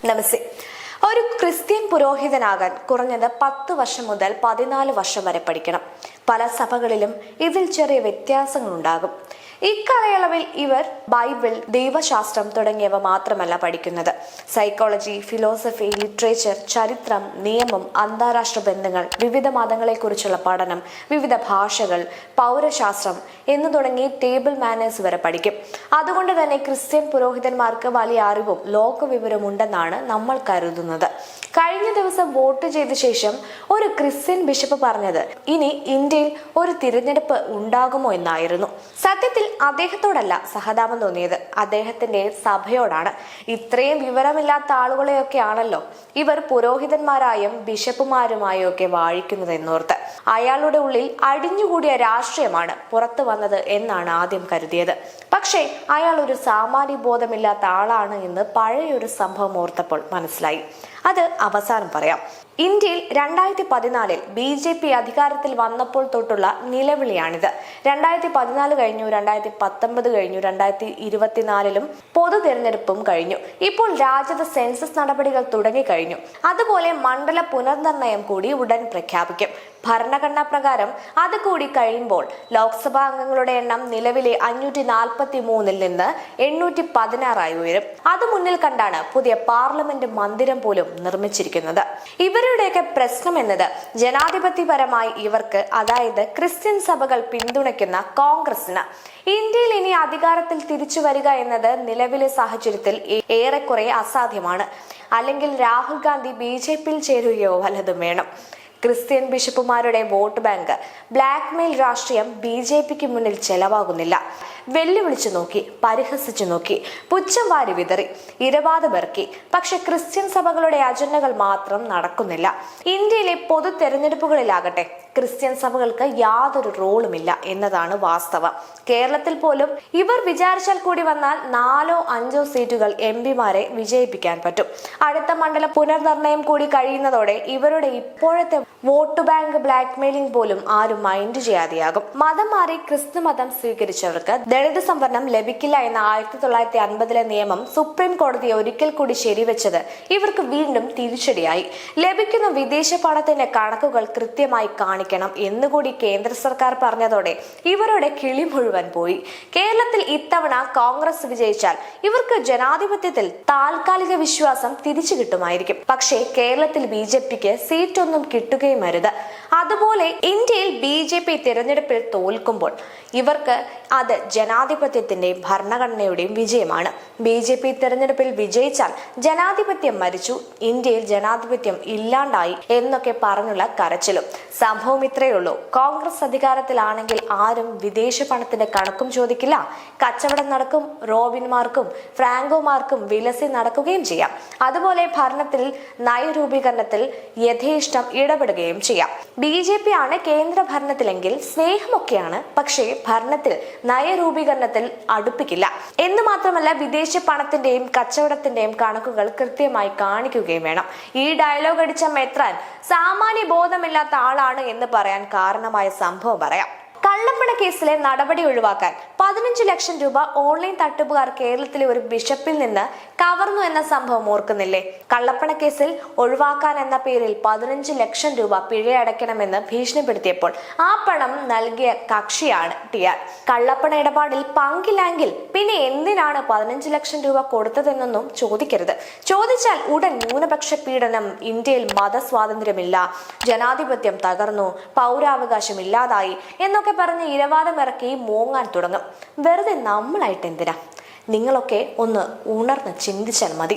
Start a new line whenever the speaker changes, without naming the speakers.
നമസ്തേ. ഒരു ക്രിസ്ത്യൻ പുരോഹിതനാകാൻ കുറഞ്ഞത് 10 വർഷം മുതൽ 14 വർഷം വരെ പഠിക്കണം. പല സഭകളിലും ഇതിൽ ചെറിയ വ്യത്യാസങ്ങളുണ്ടാകും. ഇക്കാലയളവിൽ ഇവർ ബൈബിൾ, ദൈവശാസ്ത്രം തുടങ്ങിയവ മാത്രമല്ല പഠിക്കുന്നത്. സൈക്കോളജി, ഫിലോസഫി, ലിറ്ററേച്ചർ, ചരിത്രം, നിയമം, അന്താരാഷ്ട്ര ബന്ധങ്ങൾ, വിവിധ മതങ്ങളെക്കുറിച്ചുള്ള പഠനം, വിവിധ ഭാഷകൾ, പൗരശാസ്ത്രം എന്നു തുടങ്ങി ടേബിൾ മാനേഴ്സ് വരെ പഠിക്കും. അതുകൊണ്ട് തന്നെ ക്രിസ്ത്യൻ പുരോഹിതന്മാർക്ക് വലിയ അറിവും ലോകവിവരവും ഉണ്ടെന്നാണ് നമ്മൾ കരുതുന്നത്. കഴിഞ്ഞ ദിവസം വോട്ട് ചെയ്ത ശേഷം ഒരു ക്രിസ്ത്യൻ ബിഷപ്പ് പറഞ്ഞത് ഇനി ഇന്ത്യയിൽ ഒരു തിരഞ്ഞെടുപ്പ് ഉണ്ടാകുമോ എന്നായിരുന്നു. സത്യത്തിൽ അദ്ദേഹത്തോടല്ല സഹതാപം തോന്നിയത്, അദ്ദേഹത്തിന്റെ സഭയോടാണ്. ഇത്രയും വിവരമില്ലാത്ത ആളുകളെയൊക്കെയാണല്ലോ ഇവർ പുരോഹിതന്മാരായും ബിഷപ്പുമാരുമായും ഒക്കെ വാഴിക്കുന്നത് എന്നോർത്ത്. അയാളുടെ ഉള്ളിൽ അടിഞ്ഞുകൂടിയ രാഷ്ട്രീയമാണ് പുറത്തു വന്നത് എന്നാണ് ആദ്യം കരുതിയത്. പക്ഷേ അയാൾ ഒരു സാമാന്യ ബോധമില്ലാത്ത ആളാണ് എന്ന് പഴയൊരു സംഭവം ഓർത്തപ്പോൾ മനസ്സിലായി. അത് അവസാനം പറയാം. ഇന്ത്യയിൽ 2014 BJP അധികാരത്തിൽ വന്നപ്പോൾ തൊട്ടുള്ള നിലവിളിയാണിത്. 2014 കഴിഞ്ഞു, 2019 കഴിഞ്ഞു, 2024 പൊതു തെരഞ്ഞെടുപ്പും കഴിഞ്ഞു. ഇപ്പോൾ രാജ്യത്ത് സെൻസസ് നടപടികൾ തുടങ്ങിക്കഴിഞ്ഞു. അതുപോലെ മണ്ഡല പുനർനിർണയം കൂടി ഉടൻ പ്രഖ്യാപിക്കും. ഭരണഘടനാ പ്രകാരം അത് കൂടി കഴിയുമ്പോൾ ലോക്സഭാ അംഗങ്ങളുടെ എണ്ണം നിലവിലെ 543 നിന്ന് 816 ഉയരും. അത് മുന്നിൽ കണ്ടാണ് പുതിയ പാർലമെന്റ് മന്ദിരം പോലും നിർമ്മിച്ചിരിക്കുന്നത്. ഇവരുടെയൊക്കെ പ്രശ്നം എന്നത് ജനാധിപത്യപരമായി ഇവർക്ക്, അതായത് ക്രിസ്ത്യൻ സഭകൾ പിന്തുണയ്ക്കുന്ന കോൺഗ്രസിന് ഇന്ത്യയിൽ ഇനി അധികാരത്തിൽ തിരിച്ചു വരിക എന്നത് നിലവിലെ സാഹചര്യത്തിൽ ഏറെക്കുറെ അസാധ്യമാണ്. അല്ലെങ്കിൽ രാഹുൽ ഗാന്ധി BJPയിൽ ചേരുകയോ വല്ലതും വേണം. ക്രിസ്ത്യൻ ബിഷപ്പുമാരുടെ വോട്ട് ബാങ്ക്, ബ്ലാക്ക്മെയിൽ രാഷ്ട്രീയം BJPക്ക് മുന്നിൽ ചെലവാകുന്നില്ല. വെല്ലുവിളിച്ചു നോക്കി, പരിഹസിച്ചു നോക്കി, പുച്ഛം വാരി വിതറി, ഇരവാദമിറക്കി. പക്ഷെ ക്രിസ്ത്യൻ സഭകളുടെ അജണ്ടകൾ മാത്രം നടക്കുന്നില്ല. ഇന്ത്യയിലെ പൊതു തെരഞ്ഞെടുപ്പുകളിലാകട്ടെ ക്രിസ്ത്യൻ സഭകൾക്ക് യാതൊരു റോളുമില്ല എന്നതാണ് വാസ്തവം. കേരളത്തിൽ പോലും ഇവർ വിചാരിച്ചാൽ കൂടി വന്നാൽ 4-5 സീറ്റുകൾ MP-മാരെ വിജയിപ്പിക്കാൻ പറ്റും. അടുത്ത മണ്ഡല പുനർനിർണയം കൂടി കഴിയുന്നതോടെ ഇവരുടെ ഇപ്പോഴത്തെ വോട്ട് ബാങ്ക് ബ്ലാക്ക്മെയിലിംഗ് പോലും ആരും മൈൻഡ് ചെയ്യാതെയാകും. മതം മാറി ക്രിസ്തു മതം സ്വീകരിച്ചവർക്ക് ദളിത് സംവരണം ലഭിക്കില്ല എന്ന 1950 നിയമം സുപ്രീം കോടതി ഒരിക്കൽ കൂടി ശരിവെച്ചത് ഇവർക്ക് വീണ്ടും തിരിച്ചടിയായി. ലഭിക്കുന്ന വിദേശ പണത്തിന്റെ കണക്കുകൾ കൃത്യമായി കാണിക്കണം എന്നുകൂടി കേന്ദ്ര സർക്കാർ പറഞ്ഞതോടെ ഇവരുടെ കിളി മുഴുവൻ പോയി. കേരളത്തിൽ ഇത്തവണ കോൺഗ്രസ് വിജയിച്ചാൽ ഇവർക്ക് ജനാധിപത്യത്തിൽ താൽക്കാലിക വിശ്വാസം തിരിച്ചു കിട്ടുമായിരിക്കും. പക്ഷേ കേരളത്തിൽ BJPക്ക് സീറ്റൊന്നും കിട്ടുകയുമരുത്. അതുപോലെ ഇന്ത്യയിൽ BJP തിരഞ്ഞെടുപ്പിൽ തോൽക്കുമ്പോൾ ഇവർക്ക് അത് ജനാധിപത്യത്തിന്റെയും ഭരണഘടനയുടെയും വിജയമാണ്. BJP തിരഞ്ഞെടുപ്പിൽ വിജയിച്ചാൽ ജനാധിപത്യം മരിച്ചു, ഇന്ത്യയിൽ ജനാധിപത്യം ഇല്ലാണ്ടായി എന്നൊക്കെ പറഞ്ഞുള്ള കരച്ചിലും. സംഭവം ഇത്രയേ ഉള്ളൂ. കോൺഗ്രസ് അധികാരത്തിലാണെങ്കിൽ ആരും വിദേശ പണത്തിന്റെ കണക്കും ചോദിക്കില്ല. കച്ചവടം നടക്കും, റോബിൻമാർക്കും ഫ്രാങ്കോമാർക്കും വിലസി നടക്കുകയും ചെയ്യാം. അതുപോലെ ഭരണത്തിൽ നയരൂപീകരണത്തിൽ യഥേഷ്ടം ഇടപെടുകയും ചെയ്യാം. BJP ആണ് കേന്ദ്ര ഭരണത്തിലെങ്കിൽ സ്നേഹമൊക്കെയാണ്, പക്ഷേ ഭരണത്തിൽ നയരൂപീകരണത്തിൽ അടുപ്പിക്കില്ല എന്ന് മാത്രമല്ല വിദേശ പണത്തിന്റെയും കച്ചവടത്തിന്റെയും കണക്കുകൾ കൃത്യമായി കാണിക്കുകയും വേണം. ഈ ഡയലോഗ് അടിച്ച മെത്രാൻ സാമാന്യ ബോധമില്ലാത്ത ആളാണ് എന്ന് പറയാൻ കാരണമായ സംഭവം പറയാം. കള്ളപ്പണ കേസിലെ നടപടി ഒഴിവാക്കാൻ 15 ലക്ഷം രൂപ ഓൺലൈൻ തട്ടിപ്പുകാർ കേരളത്തിലെ ഒരു ബിഷപ്പിൽ നിന്ന് കവർന്നു എന്ന സംഭവം ഓർക്കുന്നില്ലേ? കള്ളപ്പണ കേസിൽ ഒഴിവാക്കാൻ എന്ന പേരിൽ 15 ലക്ഷം രൂപ പിഴയടയ്ക്കണമെന്ന് ഭീഷണിപ്പെടുത്തിയപ്പോൾ ആ പണം നൽകിയ കക്ഷിയാണ് TR. കള്ളപ്പണ ഇടപാടിൽ പങ്കില്ലെങ്കിൽ പിന്നെ എന്തിനാണ് 15 ലക്ഷം രൂപ കൊടുത്തതെന്നൊന്നും ചോദിക്കരുത്. ചോദിച്ചാൽ ഉടൻ ന്യൂനപക്ഷ പീഡനം, ഇന്ത്യയിൽ മതസ്വാതന്ത്ര്യമില്ല, ജനാധിപത്യം തകർന്നു, പൗരാവകാശം ഇല്ലാതായി എന്നൊക്കെ പറഞ്ഞ് ഇരവാദമിറക്കി മോങ്ങാൻ തുടങ്ങും. വെറുതെ നമ്മളായിട്ട് എന്തിനാ? നിങ്ങളൊക്കെ ഒന്ന് ഉണർന്ന് ചിന്തിച്ചാൽ മതി.